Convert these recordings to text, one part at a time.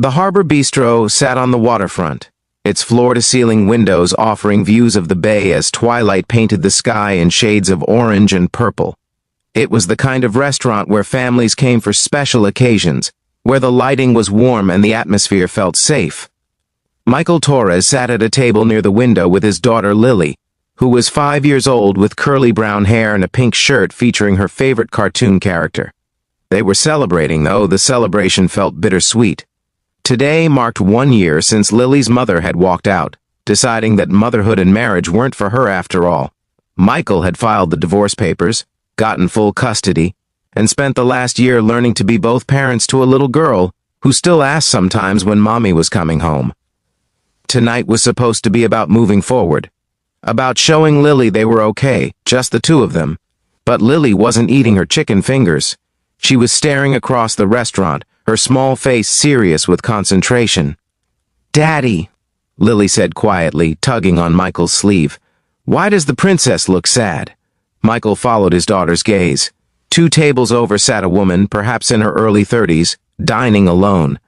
The Harbor Bistro sat on the waterfront, its floor-to-ceiling windows offering views of the bay as twilight painted the sky in shades of orange and purple. It was the kind of restaurant where families came for special occasions, where the lighting was warm and the atmosphere felt safe. Michael Torres sat at a table near the window with his daughter Lily, who was 5 years old with curly brown hair and a pink shirt featuring her favorite cartoon character. They were celebrating, though the celebration felt bittersweet. Today marked 1 year since Lily's mother had walked out, deciding that motherhood and marriage weren't for her after all. Michael had filed the divorce papers, gotten full custody, and spent the last year learning to be both parents to a little girl who still asked sometimes when mommy was coming home. Tonight was supposed to be about moving forward, about showing Lily they were okay, just the two of them. But Lily wasn't eating her chicken fingers. She was staring across the restaurant, her small face serious with concentration. "Daddy," Lily said quietly, tugging on Michael's sleeve. "Why does the princess look sad?" Michael followed his daughter's gaze. 2 tables over sat a woman, perhaps in her early 30s, dining alone.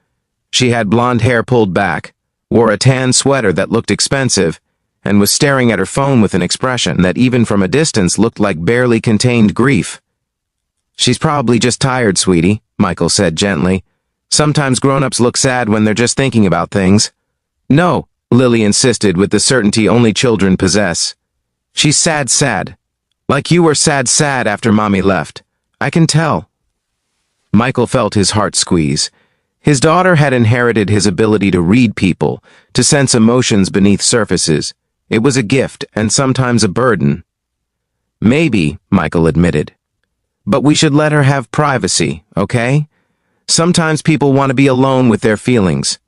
She had blonde hair pulled back, wore a tan sweater that looked expensive, and was staring at her phone with an expression that even from a distance looked like barely contained grief. "She's probably just tired, sweetie," Michael said gently. "Sometimes grown-ups look sad when they're just thinking about things." "No," Lily insisted with the certainty only children possess. "She's sad. Like you were sad after mommy left. I can tell." Michael felt his heart squeeze. His daughter had inherited his ability to read people, to sense emotions beneath surfaces. It was a gift and sometimes a burden. "Maybe," Michael admitted. "But we should let her have privacy, okay? Sometimes people want to be alone with their feelings."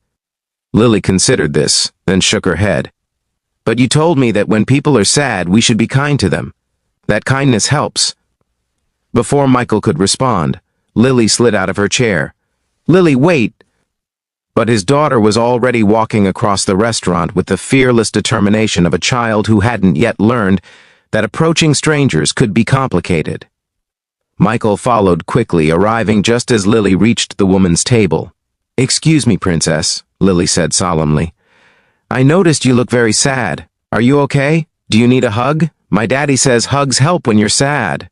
Lily considered this, then shook her head. "But you told me that when people are sad, we should be kind to them. That kindness helps." Before Michael could respond, Lily slid out of her chair. "Lily, wait!" But his daughter was already walking across the restaurant with the fearless determination of a child who hadn't yet learned that approaching strangers could be complicated. Michael followed quickly, arriving just as Lily reached the woman's table. "Excuse me, princess," Lily said solemnly. "I noticed you look very sad. Are you okay? Do you need a hug? My daddy says hugs help when you're sad."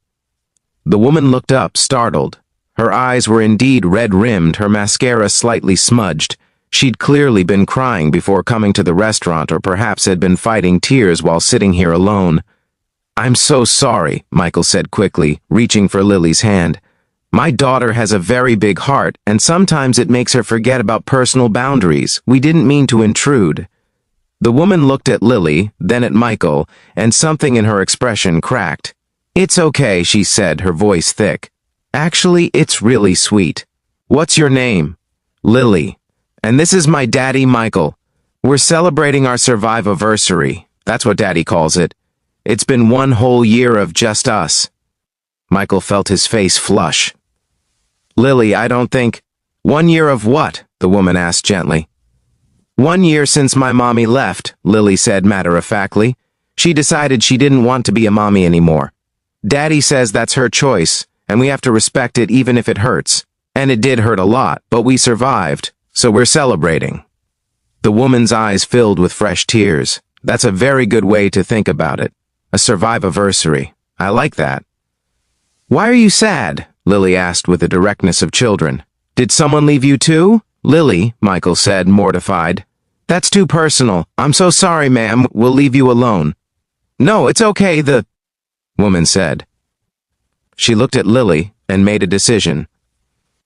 The woman looked up, startled. Her eyes were indeed red-rimmed, her mascara slightly smudged. She'd clearly been crying before coming to the restaurant, or perhaps had been fighting tears while sitting here alone. "I'm so sorry," Michael said quickly, reaching for Lily's hand. "My daughter has a very big heart, and sometimes it makes her forget about personal boundaries. We didn't mean to intrude." The woman looked at Lily, then at Michael, and something in her expression cracked. "It's okay," she said, her voice thick. "Actually, it's really sweet. What's your name?" "Lily. And this is my daddy, Michael. We're celebrating our survive-aversary. That's what Daddy calls it. It's been 1 whole year of just us." Michael felt his face flush. "Lily, I don't think—" "1 year of what?" the woman asked gently. 1 year since my mommy left," Lily said matter-of-factly. "She decided she didn't want to be a mommy anymore. Daddy says that's her choice, and we have to respect it even if it hurts. And it did hurt a lot, but we survived, so we're celebrating." The woman's eyes filled with fresh tears. "That's a very good way to think about it. A survive-aversary. I like that." "Why are you sad?" Lily asked with the directness of children. "Did someone leave you too?" "Lily," Michael said, mortified. "That's too personal. I'm so sorry, ma'am. We'll leave you alone." "No, it's okay," the woman said. She looked at Lily and made a decision.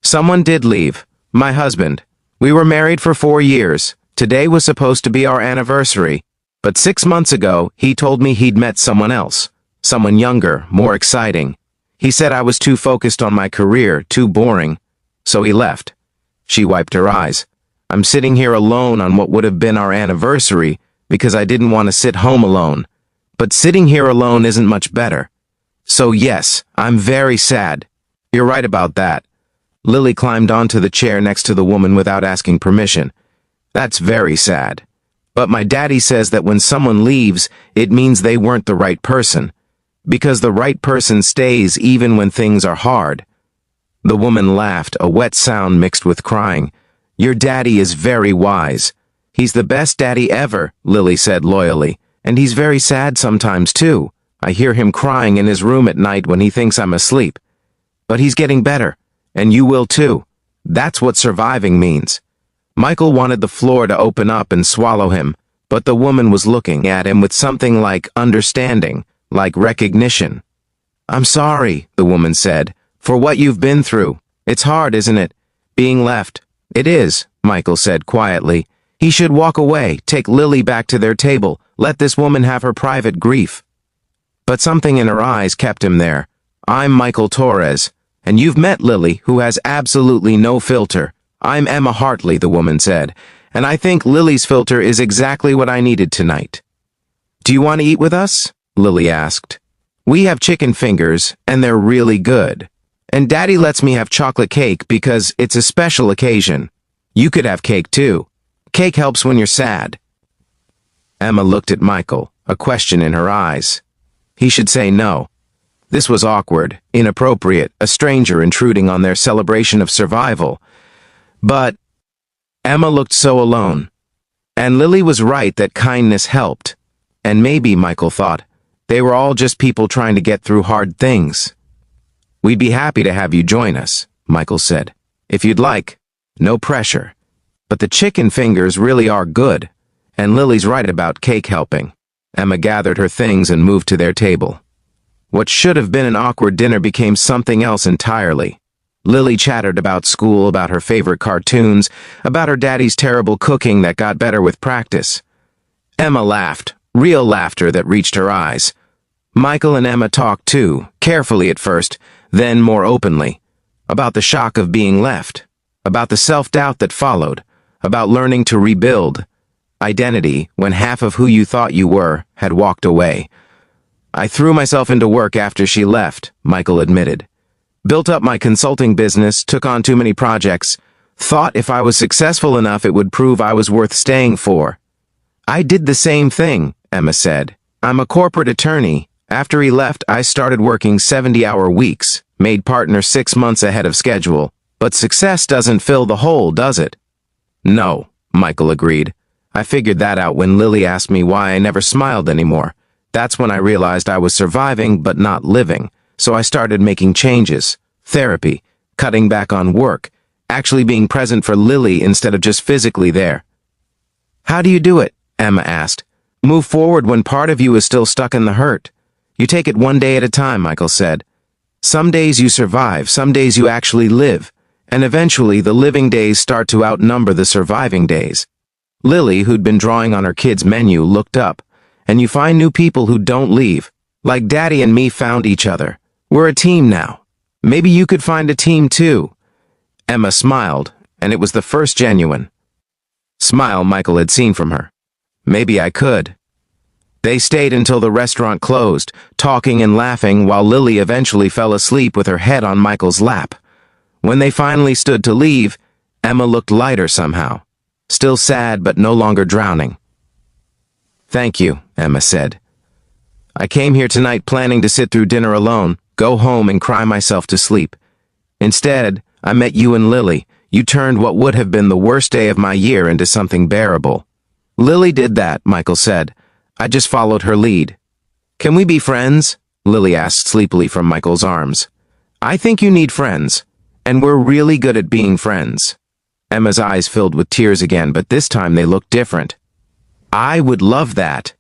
"Someone did leave. My husband. We were married for 4 years. Today was supposed to be our anniversary. But 6 months ago, he told me he'd met someone else. Someone younger, more exciting. He said I was too focused on my career, too boring. So he left." She wiped her eyes. "I'm sitting here alone on what would have been our anniversary because I didn't want to sit home alone. But sitting here alone isn't much better. So yes, I'm very sad. You're right about that." Lily climbed onto the chair next to the woman without asking permission. "That's very sad. But my daddy says that when someone leaves, it means they weren't the right person. Because the right person stays even when things are hard." The woman laughed, a wet sound mixed with crying. Your daddy is very wise. He's the best daddy ever, Lily said loyally. And he's very sad sometimes too. I hear him crying in his room at night when he thinks I'm asleep. But he's getting better, and you will too. That's what surviving means. Michael wanted the floor to open up and swallow him, but the woman was looking at him with something like understanding, like recognition. I'm sorry, the woman said, for what you've been through. It's hard, isn't it? Being left. It is, Michael said quietly. He should walk away, take Lily back to their table, let this woman have her private grief. But something in her eyes kept him there. I'm Michael Torres, and you've met Lily, who has absolutely no filter. I'm Emma Hartley, the woman said, and I think Lily's filter is exactly what I needed tonight. Do you want to eat with us? Lily asked. We have chicken fingers, and they're really good. And Daddy lets me have chocolate cake because it's a special occasion. You could have cake too. Cake helps when you're sad. Emma looked at Michael, a question in her eyes. He should say no. This was awkward, inappropriate, a stranger intruding on their celebration of survival. But Emma looked so alone. And Lily was right that kindness helped. And maybe, Michael thought, they were all just people trying to get through hard things. We'd be happy to have you join us, Michael said. If you'd like. No pressure. But the chicken fingers really are good. And Lily's right about cake helping. Emma gathered her things and moved to their table. What should have been an awkward dinner became something else entirely. Lily chattered about school, about her favorite cartoons, about her daddy's terrible cooking that got better with practice. Emma laughed, real laughter that reached her eyes. Michael and Emma talked too, carefully at first, then more openly, about the shock of being left, about the self-doubt that followed, about learning to rebuild identity when half of who you thought you were had walked away. I threw myself into work after she left, Michael admitted. Built up my consulting business, took on too many projects, thought if I was successful enough it would prove I was worth staying for. I did the same thing, Emma said. I'm a corporate attorney. After he left, I started working 70-hour weeks, made partner 6 months ahead of schedule. But success doesn't fill the hole, does it? No, Michael agreed. I figured that out when Lily asked me why I never smiled anymore. That's when I realized I was surviving but not living, so I started making changes, therapy, cutting back on work, actually being present for Lily instead of just physically there. How do you do it? Emma asked. Move forward when part of you is still stuck in the hurt. You take it one day at a time, Michael said. Some days you survive, some days you actually live, and eventually the living days start to outnumber the surviving days. Lily, who'd been drawing on her kid's menu, looked up, and you find new people who don't leave. Like Daddy and me found each other. We're a team now. Maybe you could find a team too. Emma smiled, and it was the first genuine smile Michael had seen from her. Maybe I could. They stayed until the restaurant closed, talking and laughing while Lily eventually fell asleep with her head on Michael's lap. When they finally stood to leave, Emma looked lighter somehow. Still sad but no longer drowning. Thank you, Emma said. I came here tonight planning to sit through dinner alone, go home and cry myself to sleep. Instead, I met you and Lily. You turned what would have been the worst day of my year into something bearable. Lily did that, Michael said. I just followed her lead. Can we be friends? Lily asked sleepily from Michael's arms. I think you need friends, and we're really good at being friends. Emma's eyes filled with tears again, but this time they looked different. I would love that.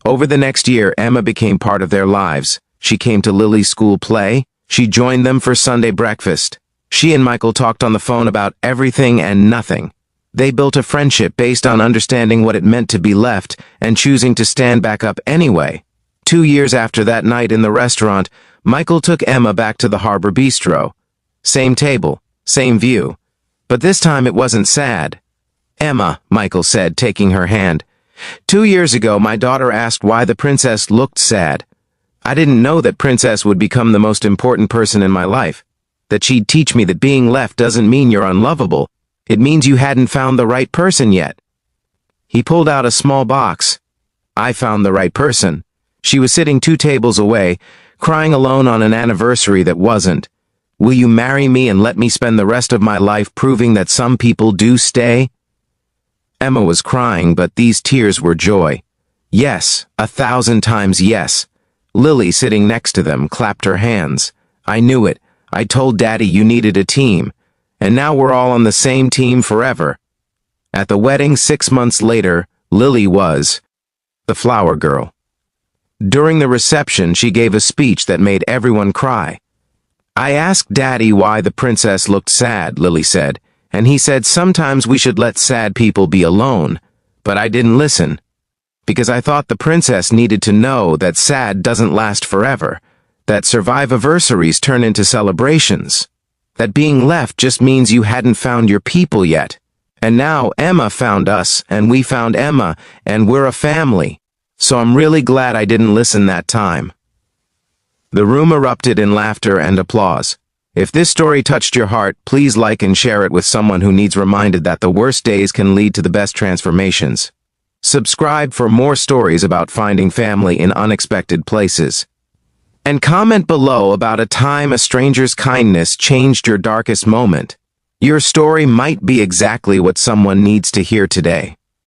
Over the next year, Emma became part of their lives. She came to Lily's school play. She joined them for Sunday breakfast. She and Michael talked on the phone about everything and nothing. They built a friendship based on understanding what it meant to be left and choosing to stand back up anyway. 2 years after that night in the restaurant, Michael took Emma back to the Harbor Bistro. Same table, same view. But this time it wasn't sad. Emma, Michael said, taking her hand. 2 years ago, my daughter asked why the princess looked sad. I didn't know that Princess would become the most important person in my life. That she'd teach me that being left doesn't mean you're unlovable. It means you hadn't found the right person yet. He pulled out a small box. I found the right person. She was sitting 2 tables away, crying alone on an anniversary that wasn't. Will you marry me and let me spend the rest of my life proving that some people do stay? Emma was crying, but these tears were joy. Yes, 1,000 times yes. Lily, sitting next to them, clapped her hands. I knew it. I told Daddy you needed a team. And now we're all on the same team forever. At the wedding 6 months later, Lily was the flower girl. During the reception, she gave a speech that made everyone cry. I asked Daddy why the princess looked sad, Lily said, and he said sometimes we should let sad people be alone, but I didn't listen, because I thought the princess needed to know that sad doesn't last forever, that survive-iversaries turn into celebrations, that being left just means you hadn't found your people yet. And now Emma found us, and we found Emma, and we're a family. So I'm really glad I didn't listen that time. The room erupted in laughter and applause. If this story touched your heart, please like and share it with someone who needs reminded that the worst days can lead to the best transformations. Subscribe for more stories about finding family in unexpected places. And comment below about a time a stranger's kindness changed your darkest moment. Your story might be exactly what someone needs to hear today.